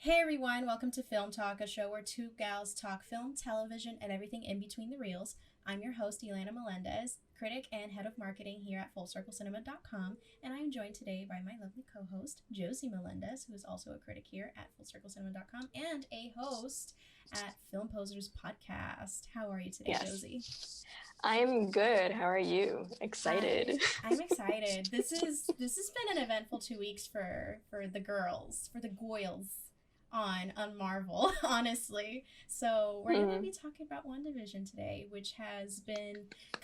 Hey everyone, welcome to Film Talk, a show where two gals talk film, television, and everything in between the reels. I'm your host, Elena Melendez, critic and head of marketing here at FullCircleCinema.com, and I am joined today by my lovely co-host, Josie Melendez, who is also a critic here at FullCircleCinema.com and a host at Film Posers Podcast. How are you today, Josie? I'm good. How are you? Excited. I'm excited. This has been an eventful 2 weeks for the girls, for the goyles on Marvel, honestly. So we're going to be talking about WandaVision today, which has been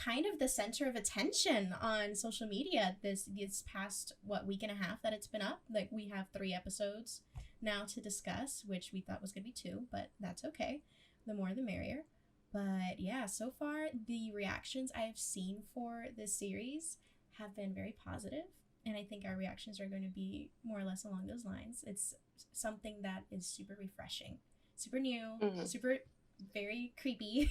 kind of the center of attention on social media this past week and a half that it's been up. Like, we have 3 episodes now to discuss, which we thought was going to be 2, but that's okay. The more the merrier. But yeah, so far the reactions I have seen for this series have been very positive, and I think our reactions are going to be more or less along those lines. It's something that is super refreshing, super new, super very creepy,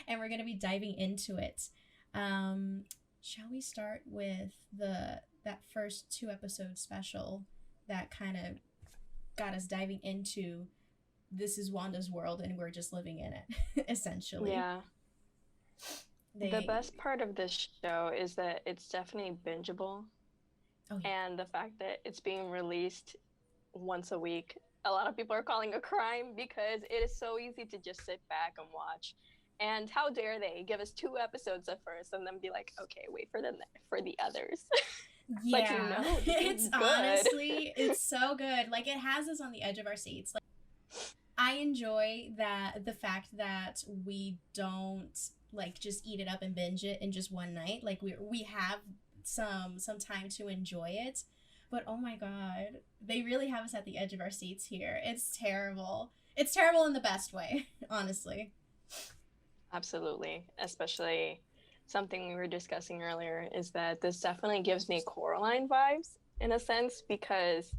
and we're going to be diving into it. Shall we start with that first 2 episode special that kind of got us diving into this is Wanda's world and we're just living in it, essentially. Yeah. The best part of this show is that it's definitely bingeable. Oh, yeah. And the fact that it's being released once a week, a lot of people are calling a crime because it is so easy to just sit back and watch. And how dare they give us 2 episodes at first and then be like, okay, wait for the others. Yeah, like, you know, it's good. Honestly, it's so good. Like, it has us on the edge of our seats. Like, I enjoy the fact that we don't like just eat it up and binge it in just one night. Like, we have some time to enjoy it. But oh my god, they really have us at the edge of our seats here. It's terrible. It's terrible in the best way, honestly. Absolutely. Especially something we were discussing earlier is that this definitely gives me Coraline vibes in a sense, because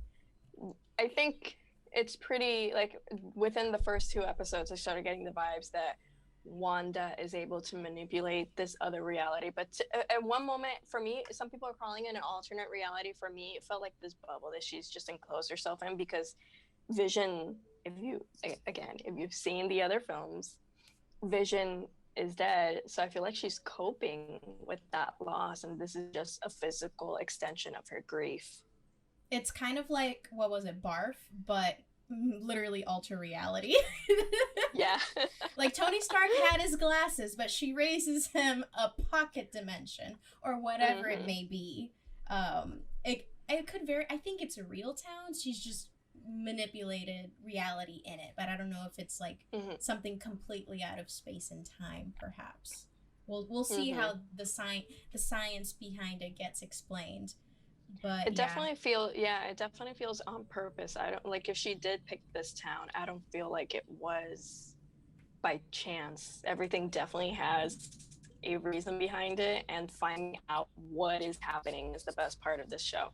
I think it's pretty, like, within the first 2 episodes, I started getting the vibes that Wanda is able to manipulate this other reality. But at one moment, for me, some people are calling it an alternate reality. For me, it felt like this bubble that she's just enclosed herself in, because Vision, if you've seen the other films, Vision is dead. So I feel like she's coping with that loss, and this is just a physical extension of her grief. It's kind of like, what was it, Barf, but literally alter reality. Yeah. Like, Tony Stark had his glasses, but she raises him a pocket dimension or whatever it may be. It could I think it's a real town. She's just manipulated reality in it, but I don't know if it's like something completely out of space and time, perhaps. We'll see how the science behind it gets explained. But it definitely feels on purpose. I don't, like, if she did pick this town, I don't feel like it was by chance. Everything definitely has a reason behind it, and finding out what is happening is the best part of this show.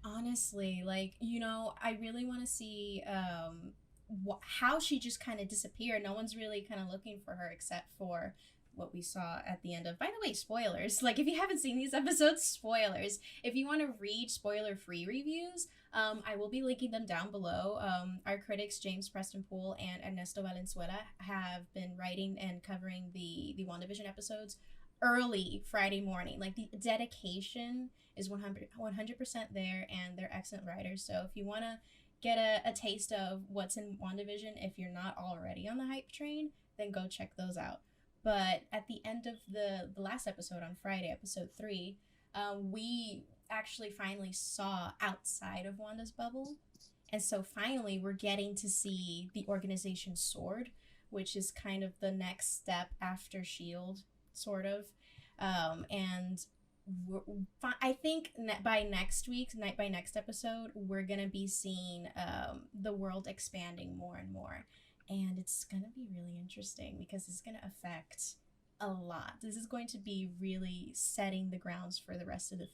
Honestly, like, you know, I really want to see how she just kind of disappeared. No one's really kind of looking for her except for what we saw at the end of, by the way, spoilers. Like, if you haven't seen these episodes, spoilers. If you want to read spoiler-free reviews, I will be linking them down below. Our critics, James Preston Poole and Ernesto Valenzuela, have been writing and covering the WandaVision episodes early Friday morning. Like, the dedication is 100% there, and they're excellent writers. So if you want to get a taste of what's in WandaVision, if you're not already on the hype train, then go check those out. But at the end of the last episode on Friday, episode 3, we actually finally saw outside of Wanda's bubble. And so finally we're getting to see the organization SWORD, which is kind of the next step after S.H.I.E.L.D., sort of. And I think by next episode, we're going to be seeing the world expanding more and more. And it's going to be really interesting because it's going to affect a lot. This is going to be really setting the grounds for the rest of the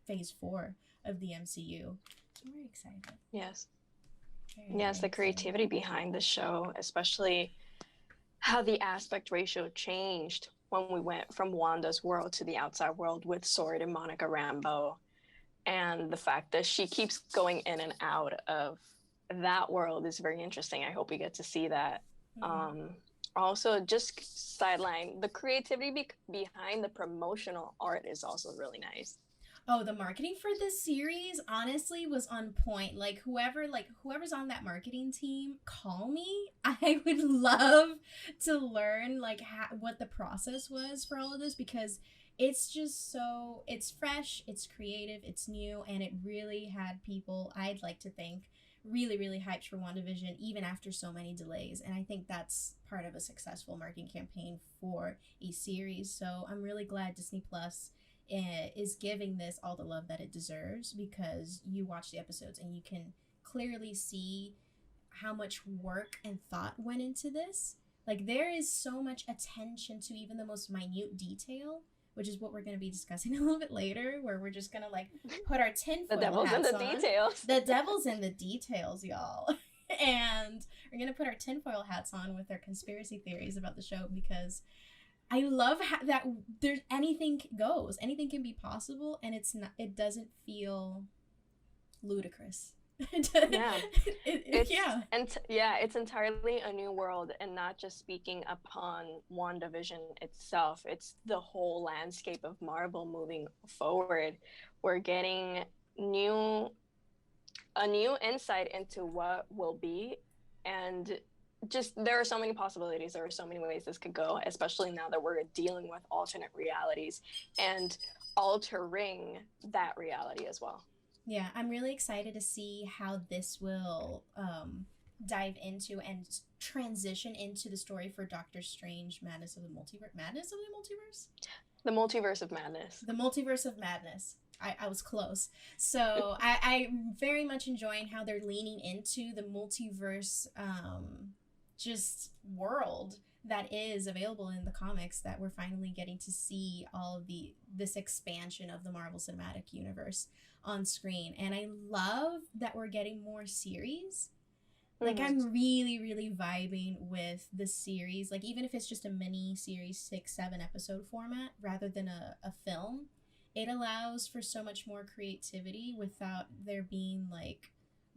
phase 4 of the MCU. So I'm very excited. Yes. Very the creativity behind the show, especially how the aspect ratio changed when we went from Wanda's world to the outside world with SWORD and Monica Rambeau. And the fact that she keeps going in and out of that world is very interesting. I hope we get to see that. Mm-hmm. Also, just sideline, the creativity behind the promotional art is also really nice. Oh, the marketing for this series honestly was on point. Whoever's on that marketing team, call me. I would love to learn what the process was for all of this, because it's just it's fresh, it's creative, it's new, and it really had people, I'd like to think, really really hyped for WandaVision even after so many delays. And I think that's part of a successful marketing campaign for a series. So I'm really glad Disney Plus is giving this all the love that it deserves, because you watch the episodes and you can clearly see how much work and thought went into this. Like, there is so much attention to even the most minute detail, which is what we're going to be discussing a little bit later, where we're just going to put our tinfoil The devil's in hats the on. details. The devil's in the details, y'all. And we're going to put our tinfoil hats on with our conspiracy theories about the show, because I love that there's anything goes, anything can be possible, and it doesn't feel ludicrous. Yeah, it's entirely a new world, and not just speaking upon WandaVision itself. It's the whole landscape of Marvel moving forward. We're getting a new insight into what will be, and just there are so many possibilities. There are so many ways this could go, especially now that we're dealing with alternate realities and altering that reality as well. Yeah, I'm really excited to see how this will dive into and transition into the story for Doctor Strange, Madness of the Multiverse. Madness of the Multiverse? The Multiverse of Madness. The Multiverse of Madness. I was close. So I'm very much enjoying how they're leaning into the multiverse just world that is available in the comics, that we're finally getting to see all of this expansion of the Marvel Cinematic Universe on screen. And I love that we're getting more series. Like, I'm really really vibing with the series, like even if it's just a mini series, 6-7 episode format rather than a film. It allows for so much more creativity without there being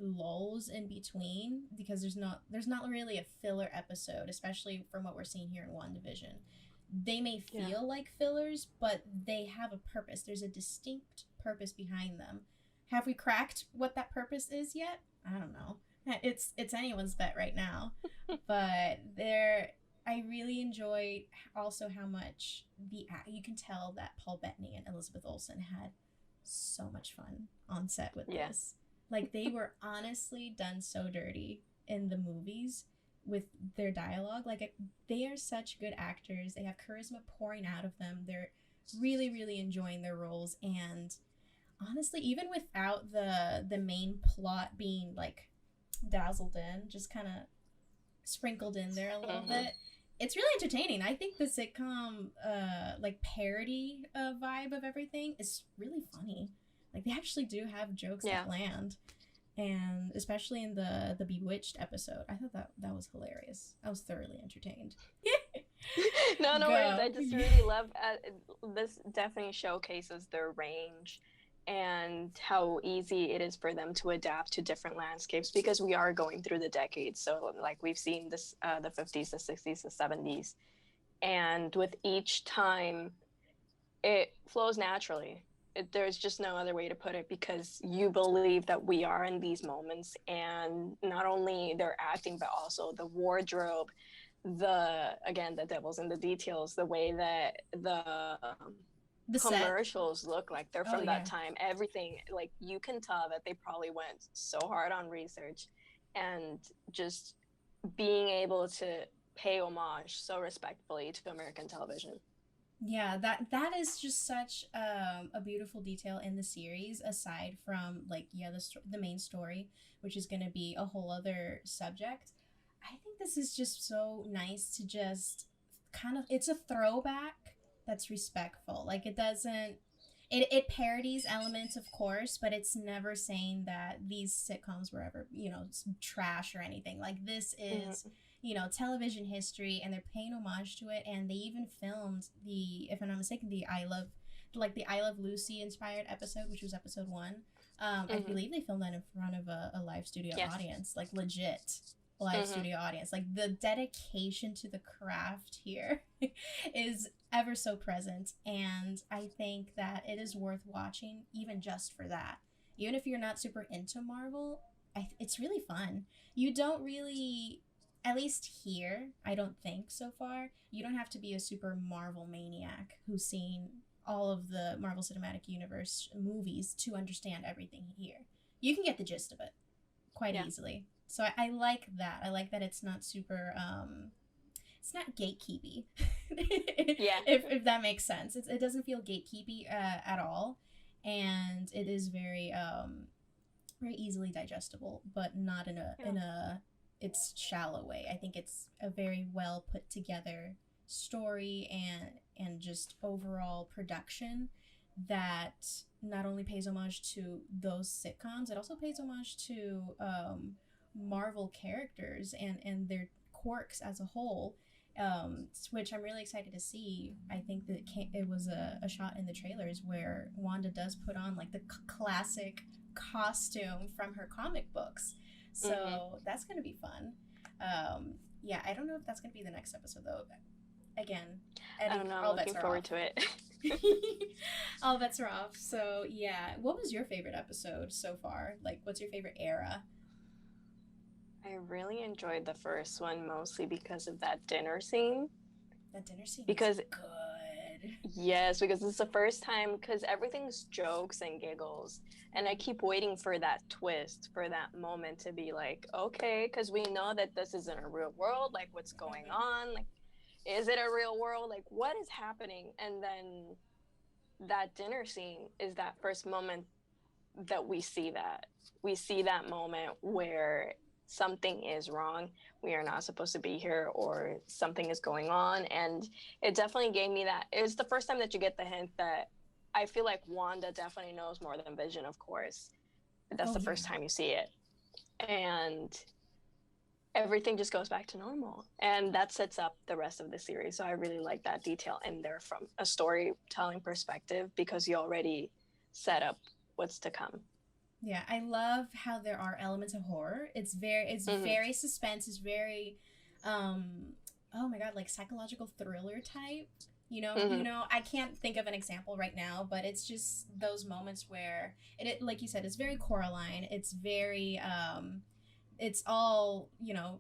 lulls in between, because there's not really a filler episode, especially from what we're seeing here in WandaVision. They may feel like fillers, but they have a purpose. There's a distinct purpose behind them. Have we cracked what that purpose is yet? I don't know. It's anyone's bet right now. But I really enjoyed also how much you can tell that Paul Bettany and Elizabeth Olsen had so much fun on set with this. Like, they were honestly done so dirty in the movies with their dialogue. Like, they are such good actors. They have charisma pouring out of them. They're really, really enjoying their roles. And honestly, even without the main plot being dazzled in, just kind of sprinkled in there a little bit, it's really entertaining. I think the sitcom parody vibe of everything is really funny. Like, they actually do have jokes that land. And especially in the Bewitched episode, I thought that was hilarious. I was thoroughly entertained. No worries. I just really love this. Definitely showcases their range and how easy it is for them to adapt to different landscapes, because we are going through the decades. So we've seen this, the 50s, the 60s, the 70s, and with each time it flows naturally. There's just no other way to put it, because you believe that we are in these moments, and not only their acting, but also the wardrobe, the devil's in the details, the way that the commercials look like they're from that time. Everything, you can tell that they probably went so hard on research, and just being able to pay homage so respectfully to American television. Yeah, that is just such a beautiful detail in the series, aside from the main story, which is going to be a whole other subject. I think this is just so nice to just it's a throwback that's respectful. Like, it doesn't, it parodies elements, of course, but it's never saying that these sitcoms were ever, trash or anything. Like, this is, television history, and they're paying homage to it. And they even filmed if I'm not mistaken, like the I Love Lucy inspired episode, which was episode 1. I believe they filmed that in front of a live studio audience, like legit live studio audience. Like the dedication to the craft here is ever so present, and I think that it is worth watching even just for that. Even if you're not super into Marvel, it's really fun. You don't really, at least here, I don't think so far, you don't have to be a super Marvel maniac who's seen all of the Marvel Cinematic Universe movies to understand everything here. You can get the gist of it quite easily. So I like that. I like that it's not super, it's not gatekeepy. If that makes sense. It doesn't feel gatekeepy at all. And it is very, very easily digestible, but not in a it's shallow way. I think it's a very well put together story and just overall production that not only pays homage to those sitcoms, it also pays homage to Marvel characters and their quirks as a whole, which I'm really excited to see. I think that it was a shot in the trailers where Wanda does put on like the classic costume from her comic books, so that's gonna be fun. Yeah, I don't know if that's gonna be the next episode though. Again, I don't know. I'm looking forward to it. All bets are off. So yeah, what was your favorite episode so far? Like, what's your favorite era? I really enjoyed the first one mostly because of that dinner scene. That dinner scene because was good. Yes, because it's the first time, because everything's jokes and giggles, and I keep waiting for that twist, for that moment to be like, okay, because we know that this isn't a real world. Like, what's going on? Like, is it a real world? Like, what is happening? And then that dinner scene is that first moment that we see that moment where something is wrong, we are not supposed to be here, or something is going on. And it definitely gave me that. It was the first time that you get the hint that I feel like Wanda definitely knows more than Vision, of course. That's the first time you see it, and everything just goes back to normal, and that sets up the rest of the series. So I really like that detail in there from a storytelling perspective, because you already set up what's to come. Yeah, I love how there are elements of horror. It's very suspense. It's very, oh my god, like psychological thriller type. You know, I can't think of an example right now, but it's just those moments where it like you said, it's very Coraline. It's very, it's all,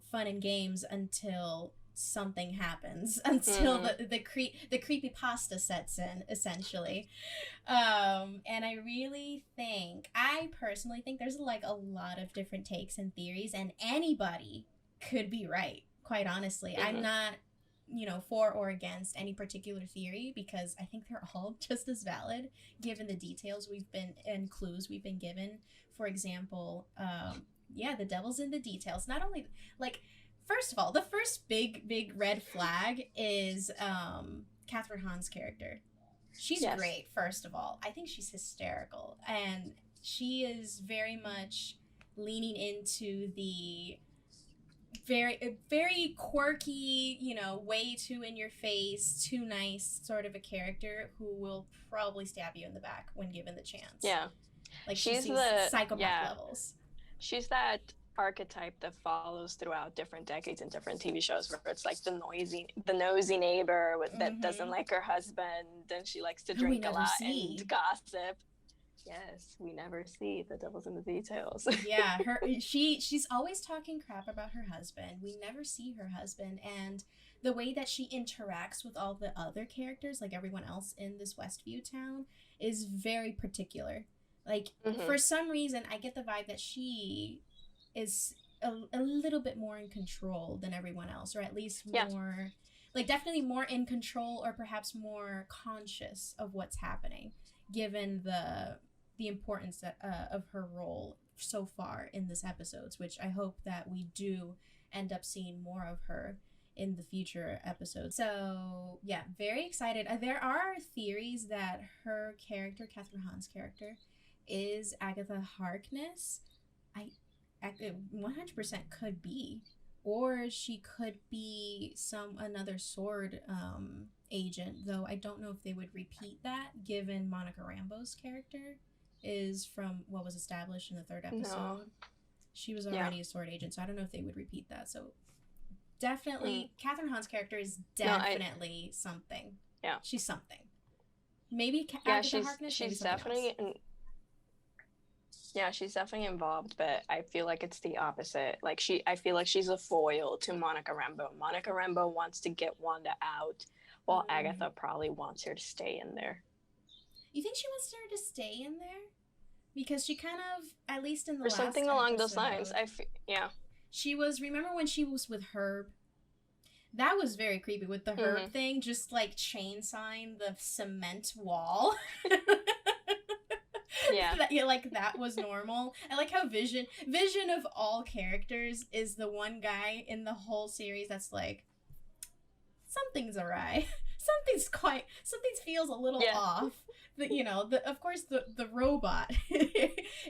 fun and games until something happens, until the creepypasta sets in, essentially. And I personally think there's like a lot of different takes and theories, and anybody could be right, quite honestly. I'm not, for or against any particular theory, because I think they're all just as valid given the details and clues we've been given. For example, the devil's in the details. Not only, like, first of all, the first big red flag is Catherine Hahn's character. She's great, first of all. I think she's hysterical. And she is very much leaning into the very, very quirky, way too in your face, too nice sort of a character who will probably stab you in the back when given the chance. Yeah. Like, she's the psychopath levels. She's that archetype that follows throughout different decades and different TV shows, where it's like the nosy neighbor that doesn't like her husband, and she likes to drink a lot and gossip. Yes, we never see. The devil's in the details. Yeah, she's always talking crap about her husband. We never see her husband, and the way that she interacts with all the other characters, like everyone else in this Westview town, is very particular. Like, for some reason, I get the vibe that she is a little bit more in control than everyone else, or at least more, like, definitely more in control, or perhaps more conscious of what's happening, given the importance of her role so far in this episodes, which I hope that we do end up seeing more of her in the future episodes. So yeah, very excited. There are theories that her character, Catherine Hahn's character, is Agatha Harkness. I 100% could be, or she could be another sword agent, though I don't know if they would repeat that given Monica Rambeau's character is from what was established in the third episode. No. She was already a sword agent, so I don't know if they would repeat that. So definitely, Catherine Hahn's character is definitely something. Yeah. She's something. Maybe she's definitely she's definitely involved, but I feel like it's the opposite. Like I feel like she's a foil to Monica Rambeau. Monica Rambeau wants to get Wanda out, while Agatha probably wants her to stay in there. You think she wants her to stay in there? Because she kind of, at least in the or last something episode, along those lines. She was. Remember when she was with Herb? That was very creepy with the Herb thing, just like chainsawing the cement wall. That was normal. I like how Vision of all characters is the one guy in the whole series that's like, something's awry. Something feels a little off. But of course the robot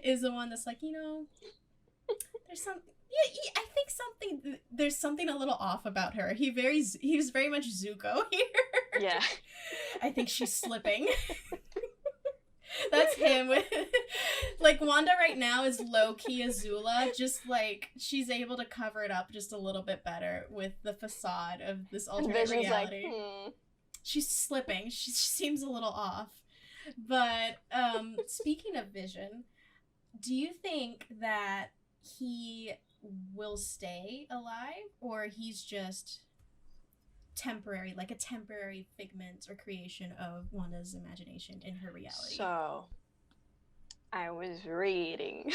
is the one that's like, there's some. Yeah, I think there's something a little off about her. He was very much Zuko here. Yeah. I think she's slipping. That's him. Like, Wanda right now is low-key Azula, just like she's able to cover it up just a little bit better with the facade of this alternate reality. Like, She's slipping. She seems a little off. But speaking of Vision, do you think that he will stay alive, or he's just temporary, like a temporary figment or creation of Wanda's imagination in her reality? So, I was reading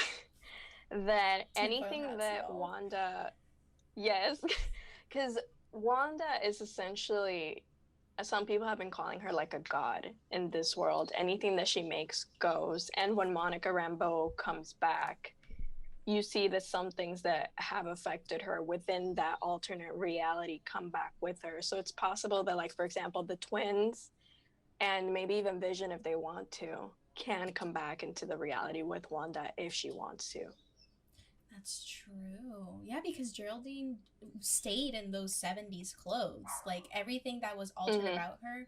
that anything that Wanda... Yes, because Wanda is essentially... Some people have been calling her like a god in this world. Anything that she makes goes. And when Monica Rambeau comes back, you see that some things that have affected her within that alternate reality come back with her. So it's possible that, like, for example, the twins and maybe even Vision, if they want to, can come back into the reality with Wanda if she wants to. That's true. Yeah, because Geraldine stayed in those 70s clothes. Like, everything that was altered about her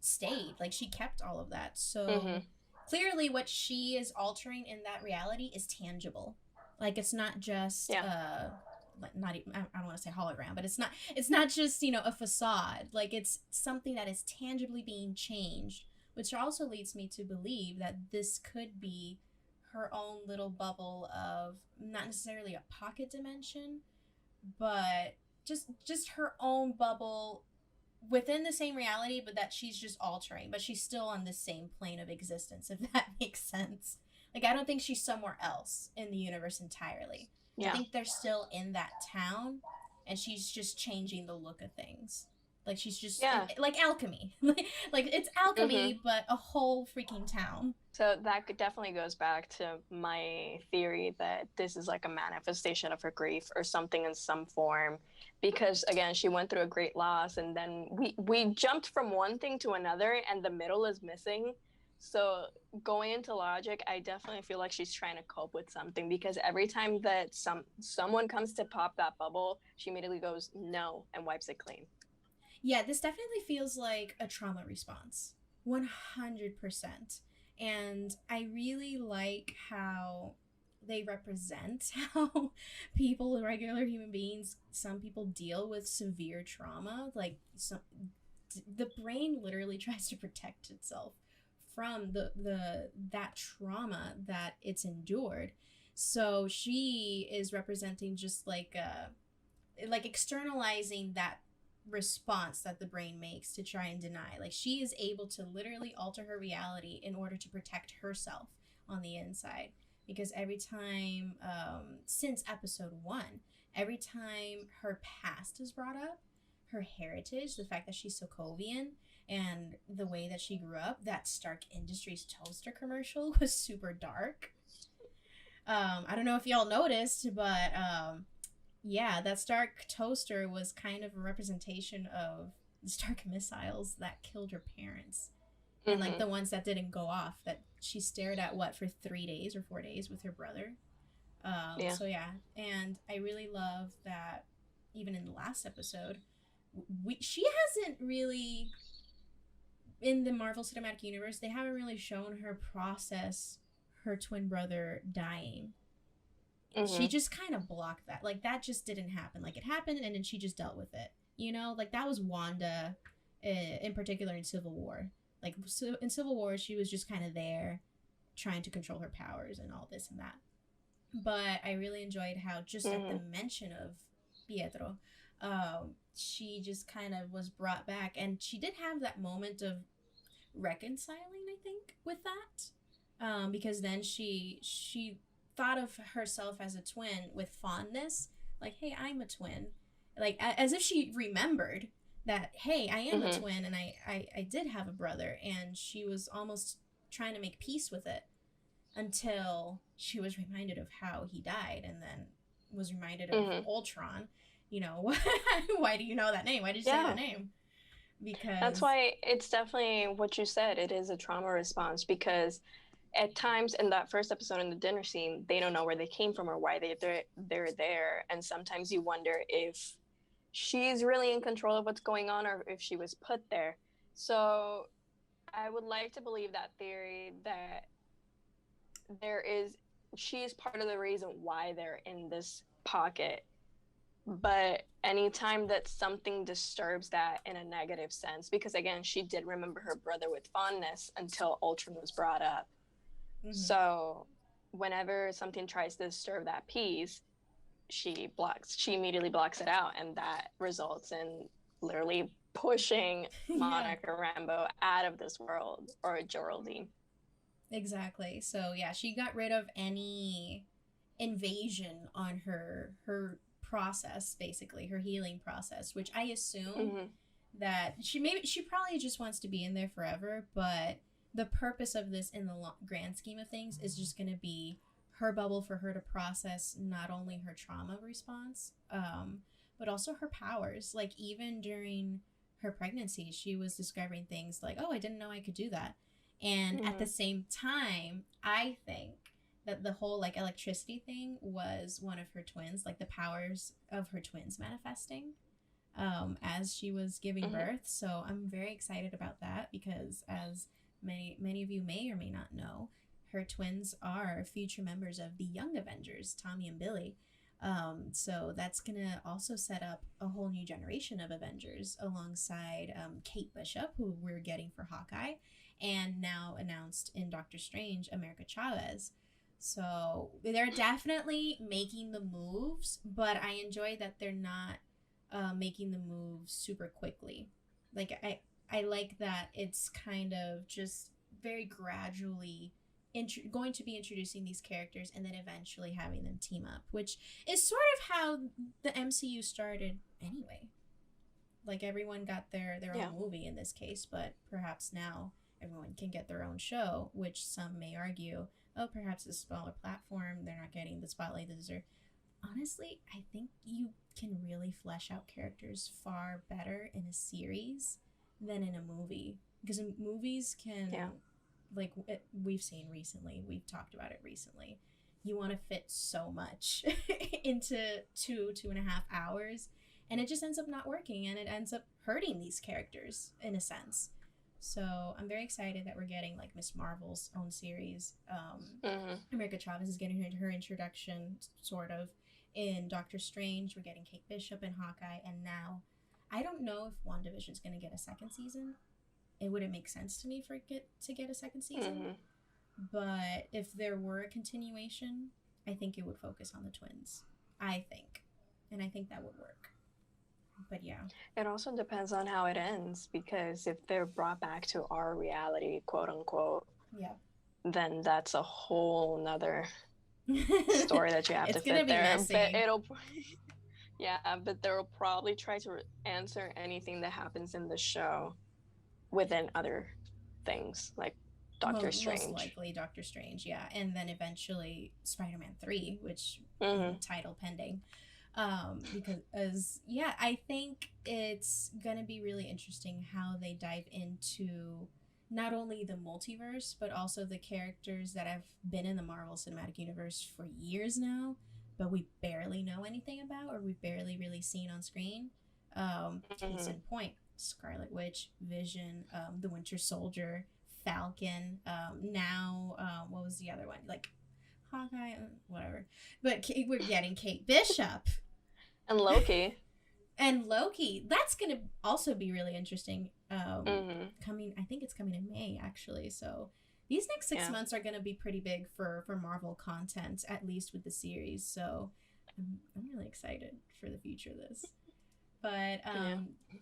stayed. Like, she kept all of that. So clearly what she is altering in that reality is tangible. Like, it's not just not even, I don't want to say hologram, but it's not just, a facade. Like, it's something that is tangibly being changed, which also leads me to believe that this could be her own little bubble of not necessarily a pocket dimension, but just her own bubble within the same reality, but that she's just altering, but she's still on the same plane of existence, if that makes sense. Like, I don't think she's somewhere else in the universe entirely. I think they're still in that town, and she's just changing the look of things. Like, she's just like alchemy. Like, it's alchemy, but a whole freaking town. So that definitely goes back to my theory that this is like a manifestation of her grief or something in some form. Because, again, she went through a great loss, and then we jumped from one thing to another, and the middle is missing. So going into logic, I definitely feel like she's trying to cope with something, because every time that someone comes to pop that bubble, she immediately goes, no, and wipes it clean. Yeah, this definitely feels like a trauma response. 100%. And I really like how they represent how people, regular human beings, some people deal with severe trauma. Like, the brain literally tries to protect itself from that trauma that it's endured. So she is representing just like externalizing that response that the brain makes to try and deny. Like, she is able to literally alter her reality in order to protect herself on the inside. Because every time, since episode 1, every time her past is brought up, her heritage, the fact that she's Sokovian, and the way that she grew up, that Stark Industries toaster commercial was super dark. I don't know if y'all noticed, but yeah, that Stark toaster was kind of a representation of the Stark missiles that killed her parents. And like the ones that didn't go off, that she stared at for 3 days or 4 days with her brother. So yeah, and I really love that even in the last episode, she hasn't really in the Marvel Cinematic Universe, they haven't really shown her process her twin brother dying. She just kind of blocked that. Like, that just didn't happen. Like, it happened, and then she just dealt with it. You know? Like, that was Wanda, in particular in Civil War. Like, so in Civil War, she was just kind of there, trying to control her powers and all this and that. But I really enjoyed how just at the mention of Pietro, she just kind of was brought back. And she did have that moment of reconciling, I think, with that. Because then she thought of herself as a twin with fondness. Like, hey, I'm a twin. Like, as if she remembered that, hey, I am a twin, and I did have a brother. And she was almost trying to make peace with it until she was reminded of how he died, and then was reminded of Ultron. You know, why do you know that name? Why did you say that name? Because that's why it's definitely what you said. It is a trauma response, because at times in that first episode, in the dinner scene, they don't know where they came from or why they're there. And sometimes you wonder if she's really in control of what's going on, or if she was put there. So I would like to believe that theory, that she's part of the reason why they're in this pocket. But anytime that something disturbs that in a negative sense, because again, she did remember her brother with fondness until Ultron was brought up. So whenever something tries to disturb that peace, she immediately blocks it out, and that results in literally pushing Monica Rambeau out of this world, or Geraldine. Exactly. So yeah, she got rid of any invasion on her process, basically her healing process, which I assume that she probably just wants to be in there forever. But the purpose of this, in the grand scheme of things, is just going to be her bubble for her to process not only her trauma response, but also her powers. Like, even during her pregnancy, she was describing things like, oh, I didn't know I could do that. And at the same time, I think that the whole, like, electricity thing was one of her twins, like the powers of her twins manifesting as she was giving birth. So I'm very excited about that, because as many of you may or may not know, her twins are future members of the Young Avengers, Tommy and Billy. So that's gonna also set up a whole new generation of Avengers, alongside Kate Bishop, who we're getting for Hawkeye, and now announced in Doctor Strange, America Chavez. So they're definitely making the moves, but I enjoy that they're not making the moves super quickly. Like, I like that it's kind of just very gradually going to be introducing these characters, and then eventually having them team up, which is sort of how the MCU started anyway. Like, everyone got their own movie in this case, but perhaps now everyone can get their own show, which some may argue, oh, perhaps a smaller platform, they're not getting the spotlight they deserve. Honestly, I think you can really flesh out characters far better in a series than in a movie. Because movies can, like we've seen recently, we've talked about it recently, you want to fit so much into 2.5 hours, and it just ends up not working, and it ends up hurting these characters in a sense. So I'm very excited that we're getting, like, Miss Marvel's own series. America Chavez is getting her introduction, sort of, in Doctor Strange. We're getting Kate Bishop in Hawkeye, and now I don't know if WandaVision's going to get a second season. It wouldn't make sense to me for it to get a second season. But if there were a continuation, I think it would focus on the twins. I think. And I think that would work. But yeah. It also depends on how it ends, because if they're brought back to our reality, quote unquote, then that's a whole nother story that you have to fit there. Messy. But but they'll probably try to answer anything that happens in the show within other things, like Doctor Strange. Most likely Doctor Strange, and then eventually Spider-Man 3, which title pending. Because I think it's gonna be really interesting how they dive into not only the multiverse, but also the characters that have been in the Marvel Cinematic Universe for years now, but we barely know anything about, or we've barely really seen on screen. Case in point, Scarlet Witch, Vision, the Winter Soldier, Falcon. Now, what was the other one? Like Hawkeye, whatever. But we're getting Kate Bishop And Loki. and Loki. That's gonna also be really interesting. Mm-hmm. I think it's coming in May actually. So these next 6 months are gonna be pretty big for Marvel content, at least with the series. So I'm really excited for the future of this. But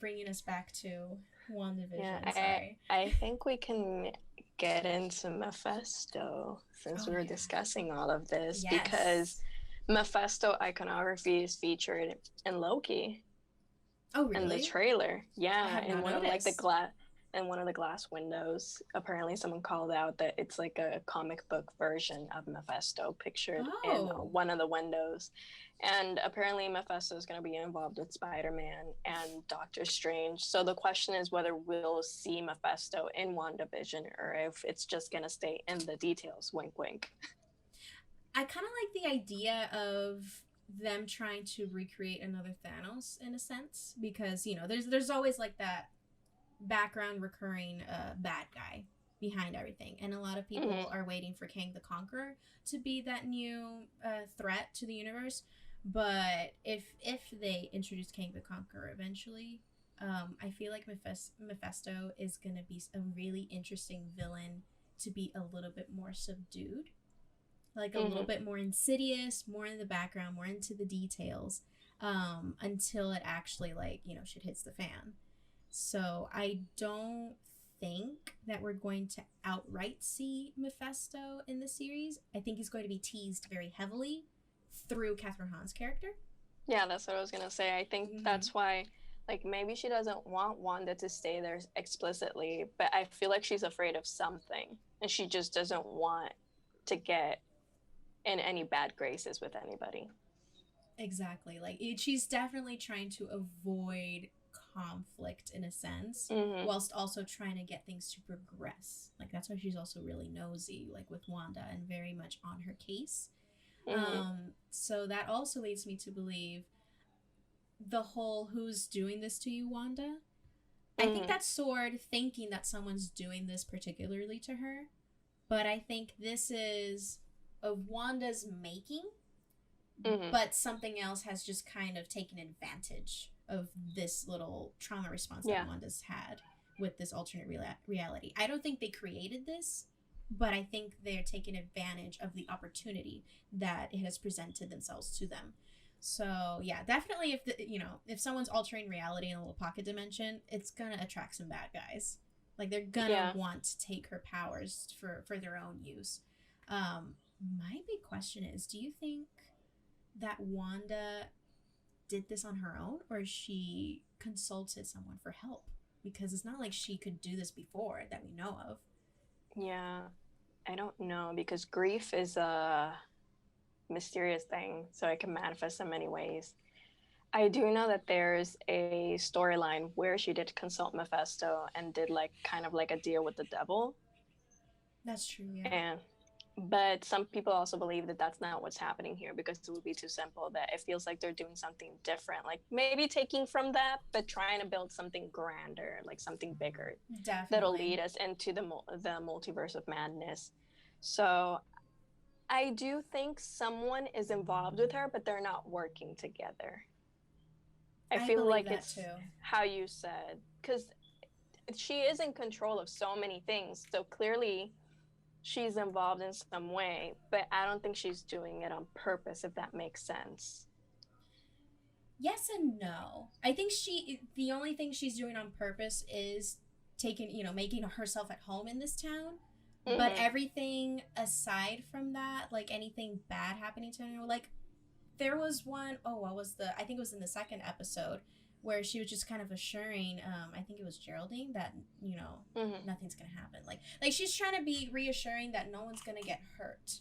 bringing us back to WandaVision. Sorry. I think we can get into Mephisto since we were discussing all of this, because Mephisto iconography is featured in Loki. Oh, really? In the trailer, in one noticed. of the glass windows. Apparently, someone called out that it's like a comic book version of Mephisto pictured in one of the windows. And apparently Mephisto is going to be involved with Spider-Man and Doctor Strange. So the question is whether we'll see Mephisto in WandaVision or if it's just going to stay in the details. Wink, wink. I kind of like the idea of them trying to recreate another Thanos in a sense, because, you know, there's always like that background recurring bad guy behind everything. And a lot of people are waiting for Kang the Conqueror to be that new threat to the universe. But if they introduce Kang the Conqueror eventually, I feel like Mephisto is going to be a really interesting villain to be a little bit more subdued. Like a little bit more insidious, more in the background, more into the details, until it actually, like, you know, shit hits the fan. So I don't think that we're going to outright see Mephisto in the series. I think he's going to be teased very heavily through Catherine Hahn's character. Yeah, that's what I was going to say. I think that's why, like, maybe she doesn't want Wanda to stay there explicitly, but I feel like she's afraid of something, and she just doesn't want to get in any bad graces with anybody. Exactly. Like, she's definitely trying to avoid conflict in a sense, whilst also trying to get things to progress. Like, that's why she's also really nosy, like with Wanda, and very much on her case. So that also leads me to believe the whole "who's doing this to you, Wanda?" I think that's Sword thinking that someone's doing this particularly to her, but I think this is of Wanda's making, but something else has just kind of taken advantage of this little trauma response that Wanda's had with this alternate reality. I don't think they created this, but I think they're taking advantage of the opportunity that it has presented themselves to them. So yeah, definitely if someone's altering reality in a little pocket dimension, it's gonna attract some bad guys. Like, they're gonna want to take her powers for their own use. My big question is, do you think that Wanda did this on her own, or she consulted someone for help? Because it's not like she could do this before that we know of. Yeah, I don't know, because grief is a mysterious thing, so it can manifest in many ways. I do know that there's a storyline where she did consult Mephisto and did like kind of like a deal with the devil. That's true, yeah. But some people also believe that that's not what's happening here, because it would be too simple, that it feels like they're doing something different, like maybe taking from that, but trying to build something grander, like something bigger. Definitely. That'll lead us into the multiverse of madness. So I do think someone is involved with her, but they're not working together. I feel like it's too. How you said, because she is in control of so many things, so clearly she's involved in some way, but I don't think she's doing it on purpose, if that makes sense. Yes and no. I think the only thing she's doing on purpose is making herself at home in this town. But everything aside from that, like anything bad happening to her, like there was one, I think it was in the second episode, where she was just kind of assuring, I think it was Geraldine, that, nothing's going to happen. Like she's trying to be reassuring that no one's going to get hurt.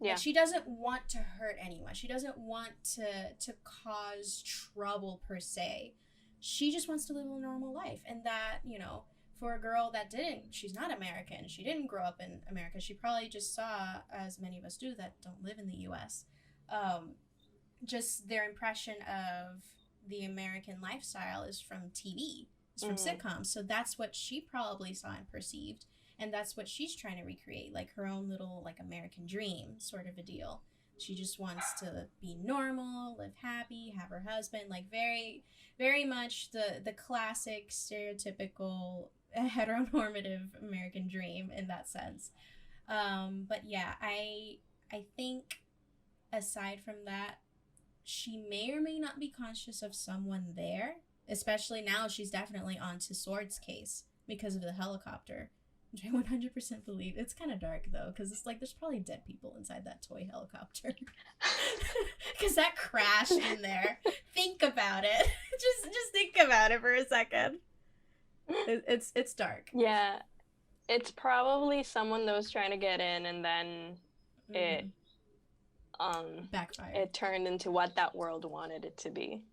Yeah. Like, she doesn't want to hurt anyone. She doesn't want to cause trouble per se. She just wants to live a normal life. And that, for a girl that she's not American, she didn't grow up in America. She probably just saw, as many of us do that don't live in the U.S., just their impression of the American lifestyle is from TV. from sitcoms. So that's what she probably saw and perceived. And that's what she's trying to recreate, like her own little like American dream sort of a deal. She just wants to be normal, live happy, have her husband, like very, very much the classic stereotypical heteronormative American dream in that sense. But yeah, I think aside from that, she may or may not be conscious of someone there. Especially now, she's definitely onto Sword's case because of the helicopter, which I 100% believe. It's kind of dark though, because it's like there's probably dead people inside that toy helicopter. Because that crashed in there. Think about it. just think about it for a second. It's dark. Yeah, it's probably someone that was trying to get in, and then it backfired. It turned into what that world wanted it to be.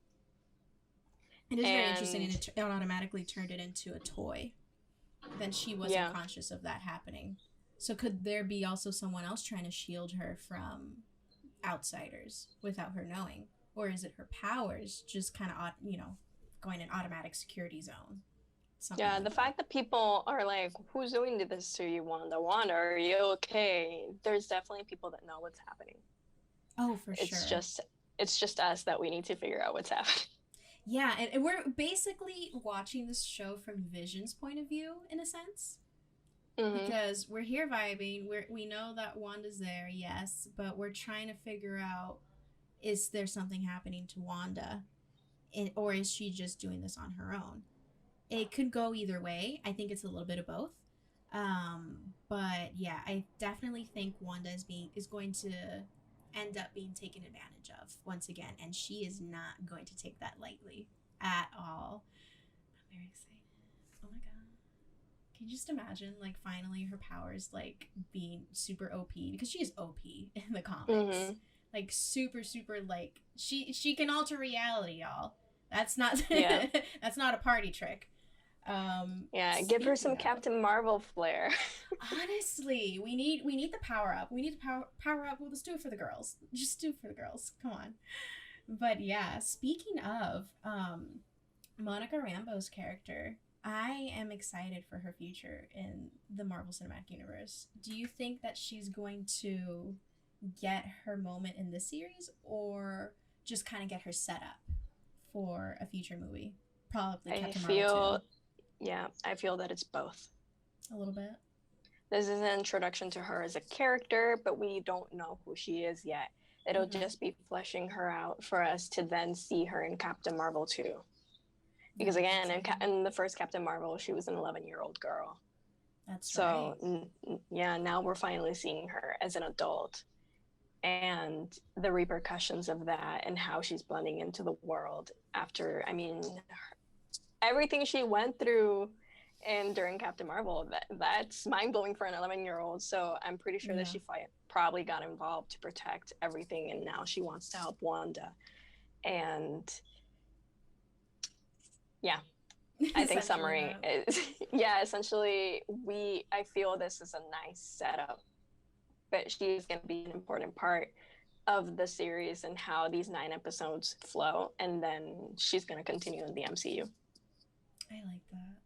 It is very interesting, and it automatically turned it into a toy. Then she wasn't conscious of that happening. So could there be also someone else trying to shield her from outsiders without her knowing? Or is it her powers just kind of, going in automatic security zone? Something like the fact that people are like, who's doing this to you, Wanda? Wanda, are you okay? There's definitely people that know what's happening. Oh, for sure. It's just us that we need to figure out what's happening. Yeah, and we're basically watching this show from Vision's point of view, in a sense. Because we're here vibing. We know that Wanda's there, yes, but we're trying to figure out, is there something happening to Wanda? Or is she just doing this on her own? It could go either way. I think it's a little bit of both. But yeah, I definitely think Wanda is going to end up being taken advantage of once again, and she is not going to take that lightly at all. I'm very excited. Oh my god. Can you just imagine, like, finally her powers, like, being super OP, because she is OP in the comics. Like, super, super, like, she can alter reality, y'all. That's not that's not a party trick. Give her some Captain Marvel flair. Honestly, we need the power up. We need to power up. Well, let's do it for the girls. Just do it for the girls. Come on. But yeah, speaking of Monica Rambeau's character, I am excited for her future in the Marvel Cinematic Universe. Do you think that she's going to get her moment in this series, or just kind of get her set up for a future movie? Probably Captain Marvel 2. Yeah, I feel that it's both. A little bit. This is an introduction to her as a character, but we don't know who she is yet. It'll just be fleshing her out for us to then see her in Captain Marvel 2. Because again, in the first Captain Marvel, she was an 11-year-old girl. That's right. So, now we're finally seeing her as an adult. And the repercussions of that and how she's blending into the world after, everything she went through and during Captain Marvel, that's mind-blowing for an 11-year-old. So I'm pretty sure that she probably got involved to protect everything, and now she wants to help Wanda. And I think summary is essentially I feel this is a nice setup, but she's going to be an important part of the series and how these 9 episodes flow, and then she's going to continue in the MCU. I like that.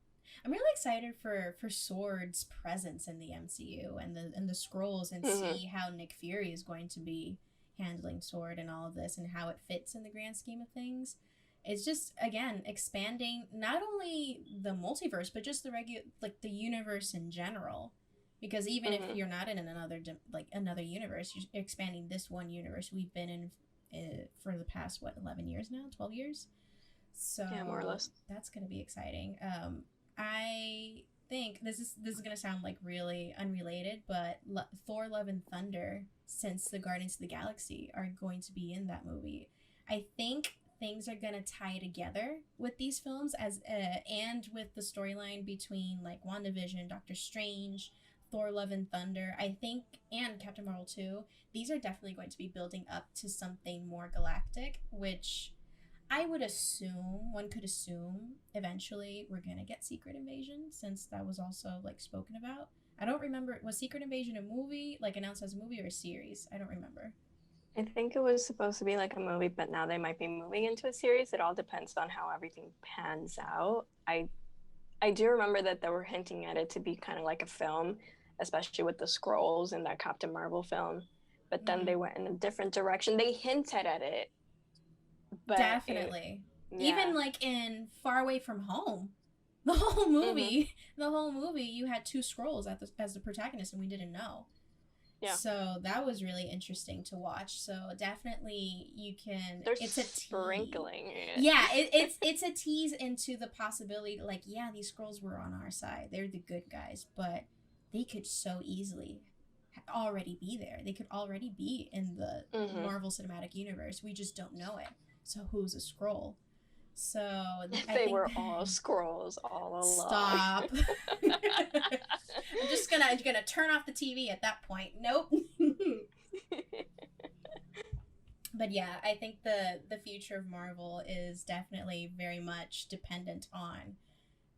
I'm really excited for Sword's presence in the MCU and the Skrulls, and see how Nick Fury is going to be handling Sword and all of this, and how it fits in the grand scheme of things. It's just, again, expanding not only the multiverse, but just the universe in general. Because even if you're not in another universe, you're expanding this one universe we've been in for the past 11 years now, 12 years. So yeah, more or less. That's going to be exciting. I think this is going to sound like really unrelated, but Thor: Love and Thunder, since the Guardians of the Galaxy are going to be in that movie, I think things are going to tie together with these films and with the storyline between like WandaVision, Doctor Strange, Thor: Love and Thunder, I think, and Captain Marvel 2. These are definitely going to be building up to something more galactic, which I would assume, one could assume, eventually we're going to get Secret Invasion, since that was also, like, spoken about. I don't remember, was Secret Invasion a movie, like, announced as a movie or a series? I don't remember. I think it was supposed to be like a movie, but now they might be moving into a series. It all depends on how everything pans out. I I do remember that they were hinting at it to be kind of like a film, especially with the scrolls in that Captain Marvel film. But then they Mm-hmm. went in a different direction. They hinted at it, but it, Definitely. yeah. Even like in Far Away from Home, the Mm-hmm. the whole movie, you had two scrolls as the protagonist, and we didn't know. Yeah. So that was really interesting to watch. So definitely you can. They're It's a tease. sprinkling it. Yeah, it's a tease into the possibility. Like, yeah, these scrolls were on our side. They're the good guys, but they could so easily already be there. They could already be in the Mm-hmm. Marvel Cinematic Universe. We just don't know it. So who's a scroll? So I They think were all scrolls all along. stop. I'm just gonna turn off the TV at that point. Nope. But yeah, I think the future of Marvel is definitely very much dependent on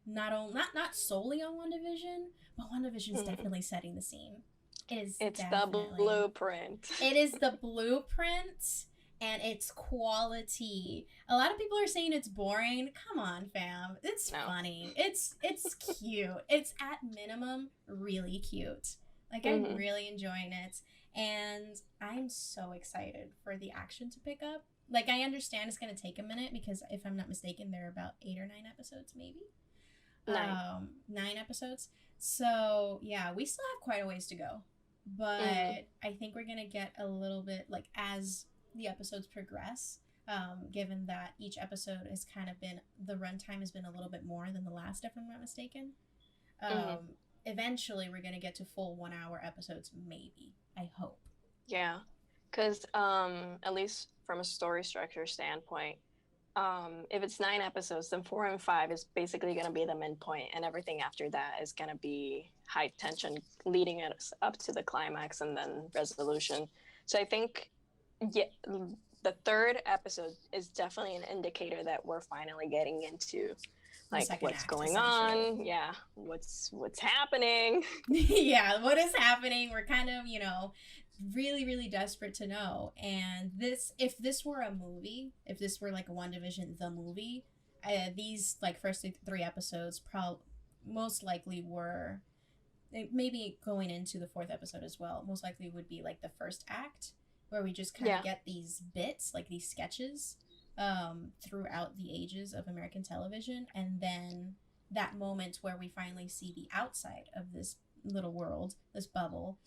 not solely on WandaVision, but WandaVision is Mhm. definitely setting the scene. It is It's the definitely. blueprint. It is the blueprint and it's quality. A lot of people are saying it's boring. Come on, fam. It's No. funny. It's cute. It's at minimum really cute. Like I'm Mm-hmm. really enjoying it and I'm so excited for the action to pick up. Like I understand it's going to take a minute because if I'm not mistaken there are about 8 or 9 episodes maybe. 9. 9 episodes. So, yeah, we still have quite a ways to go. Mm-hmm. But I think we're going to get a little bit, like, as the episodes progress, given that each episode has kind of been, the runtime has been a little bit more than the last, if I'm not mistaken. Mm-hmm. Eventually, we're going to get to full 1 hour episodes, maybe. I hope. Yeah. Because at least from a story structure standpoint, if it's 9 episodes, then 4 and 5 is basically going to be the midpoint, and everything after that is going to be high tension, leading us up to the climax and then resolution. So I think, yeah, the third episode is definitely an indicator that we're finally getting into The like second what's act, going essentially. on. Yeah, what's happening. Yeah, what is happening? We're kind of, really, really desperate to know. And if this were a movie, if this were like a WandaVision, the movie, these like first 3 episodes, most likely were maybe going into the fourth episode as well. Most likely would be like the first act, where we just kind of Yeah. get these bits, like these sketches, throughout the ages of American television, and then that moment where we finally see the outside of this little world, this bubble,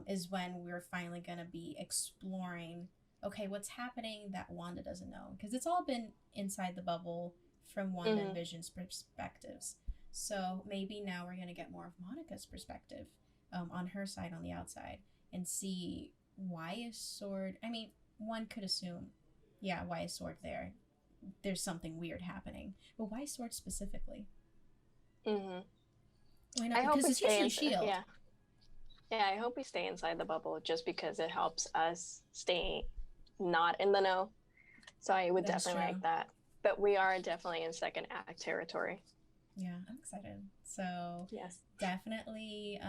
is when we're finally going to be exploring okay, what's happening that Wanda doesn't know? Because it's all been inside the bubble from Wanda and Mm-hmm. Vision's perspectives. So maybe now we're going to get more of Monica's perspective, on her side on the outside and see why is Sword. I mean, one could assume, yeah, why is Sword there? There's something weird happening. But why Sword specifically? Mm-hmm. Why not? I hope Because we it's stay usually in. Shield. Yeah, yeah. I hope we stay inside the bubble just because it helps us stay not in the know. So I would That is definitely true. like that. But we are definitely in second act territory. Yeah, I'm excited. So Yes. definitely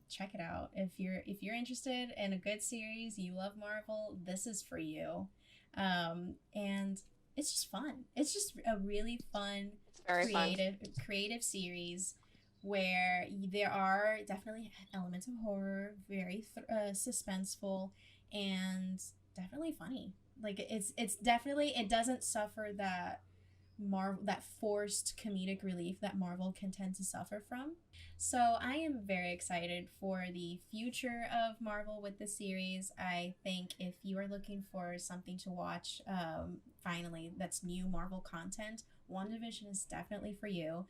check it out if you're interested in a good series. You love Marvel. This is for you, and it's just fun. It's just a really fun, It's very fun. creative series where there are definitely elements of horror, very suspenseful, and definitely funny. Like it's definitely it doesn't suffer that forced comedic relief that Marvel can tend to suffer from. So I am very excited for the future of Marvel with this series. I think if you are looking for something to watch, finally, that's new Marvel content, WandaVision is definitely for you.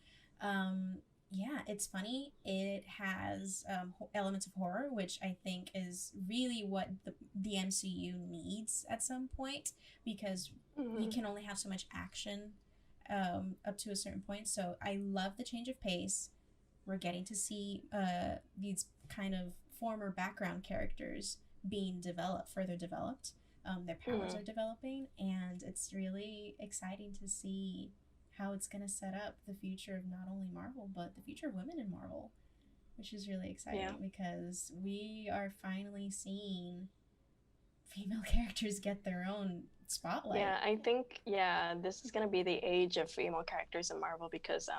Yeah, it's funny. It has elements of horror, which I think is really what the MCU needs at some point because we Mm-hmm. can only have so much action, up to a certain point. So I love the change of pace. We're getting to see these kind of former background characters being further developed. Their powers Mm-hmm. are developing, and it's really exciting to see how it's going to set up the future of not only Marvel, but the future of women in Marvel, which is really Yeah. exciting because we are finally seeing female characters get their own spotlight. Yeah, I think this is gonna be the age of female characters in Marvel because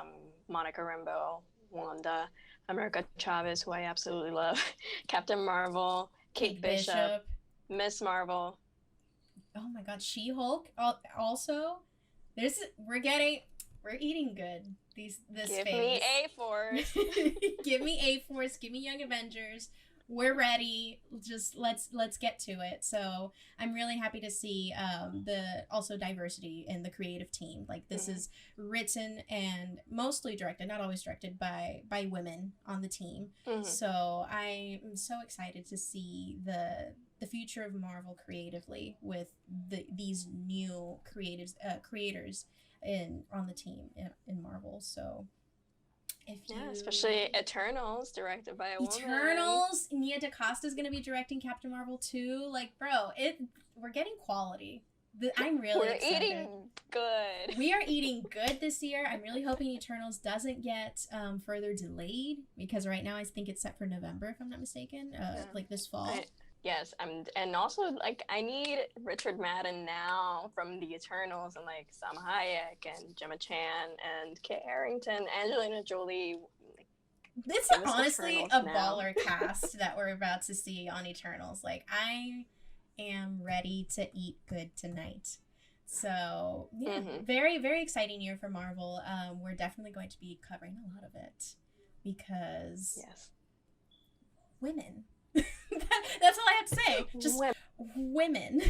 Monica Rambeau, Wanda, America Chavez, who I absolutely love, Captain Marvel, Kate Bishop, Miss Marvel. Oh my God, She-Hulk. Also, we're eating good. This Give phase. me A-Force. Give me A-Force. Give me Young Avengers. We're ready. Just let's get to it. So I'm really happy to see the also diversity in the creative team. Like this is written and mostly directed, not always directed, by women on the team. So I'm so excited to see the future of Marvel creatively with these new creators on the team in Marvel. So especially Eternals, directed by a woman. Eternals, Nia DaCosta is going to be directing Captain Marvel too. Like, bro, we're getting quality. I'm really excited. We're eating good. We are eating good this year. I'm really hoping Eternals doesn't get further delayed because right now I think it's set for November, if I'm not mistaken, like this fall. Yes, and also like I need Richard Madden now from the Eternals and like Salma Hayek and Gemma Chan and Kit Harington, Angelina Jolie. This is honestly a baller cast that we're about to see on Eternals. Like I am ready to eat good tonight. So yeah, very, very exciting year for Marvel. We're definitely going to be covering a lot of it because women. That's all I have to say. Just women.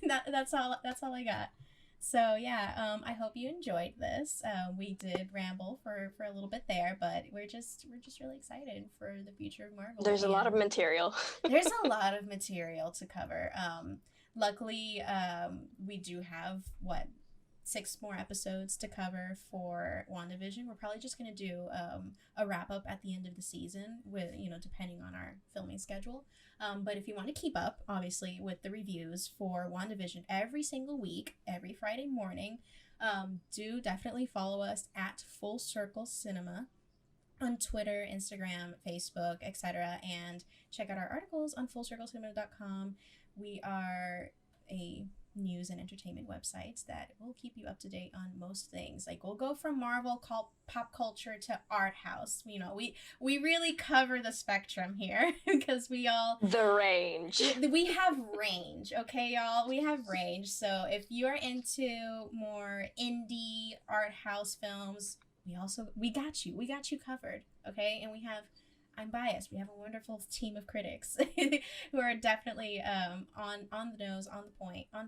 That's all I got. So yeah, I hope you enjoyed this. We did ramble for a little bit there, but we're just really excited for the future of Marvel. There's a lot of material. There's a lot of material to cover. Luckily, we do have 6 more episodes to cover for WandaVision. We're probably just going to do a wrap up at the end of the season with, depending on our filming schedule. But if you want to keep up, obviously, with the reviews for WandaVision every single week, every Friday morning, do definitely follow us at Full Circle Cinema on Twitter, Instagram, Facebook, etc. And check out our articles on fullcirclecinema.com. We are a news and entertainment websites that will keep you up to date on most things. Like we'll go from Marvel pop culture to art house. We really cover the spectrum here because we have range. Okay, y'all, we have range. So if you're into more indie art house films, we got you covered. Okay, and I'm biased. We have a wonderful team of critics who are definitely on the nose, on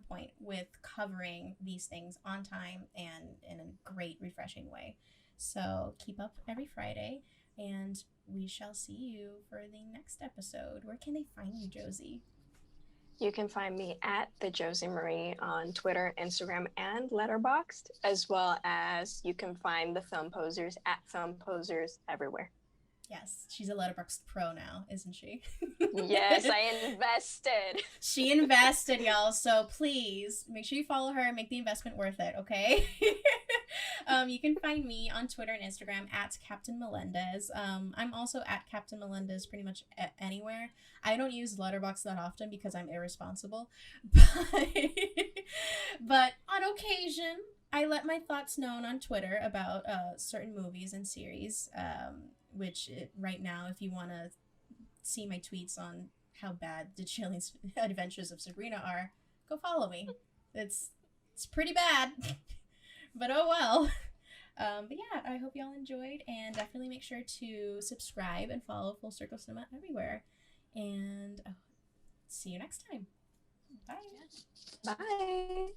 point with covering these things on time and in a great, refreshing way. So keep up every Friday, and we shall see you for the next episode. Where can they find you, Josie? You can find me at the Josie Marie on Twitter, Instagram, and Letterboxd, as well as you can find the Film Posers at Film Posers everywhere. Yes, she's a Letterboxd pro now, isn't she? Yes, I invested. She invested, y'all. So please make sure you follow her and make the investment worth it, okay? You can find me on Twitter and Instagram at Captain Melendez. I'm also at Captain Melendez pretty much anywhere. I don't use Letterboxd that often because I'm irresponsible. But on occasion, I let my thoughts known on Twitter about certain movies and series. Which right now, if you want to see my tweets on how bad the Chilling Adventures of Sabrina are, go follow me. It's pretty bad, but oh well. But yeah, I hope y'all enjoyed, and definitely make sure to subscribe and follow Full Circle Cinema everywhere. And see you next time. Bye. Bye.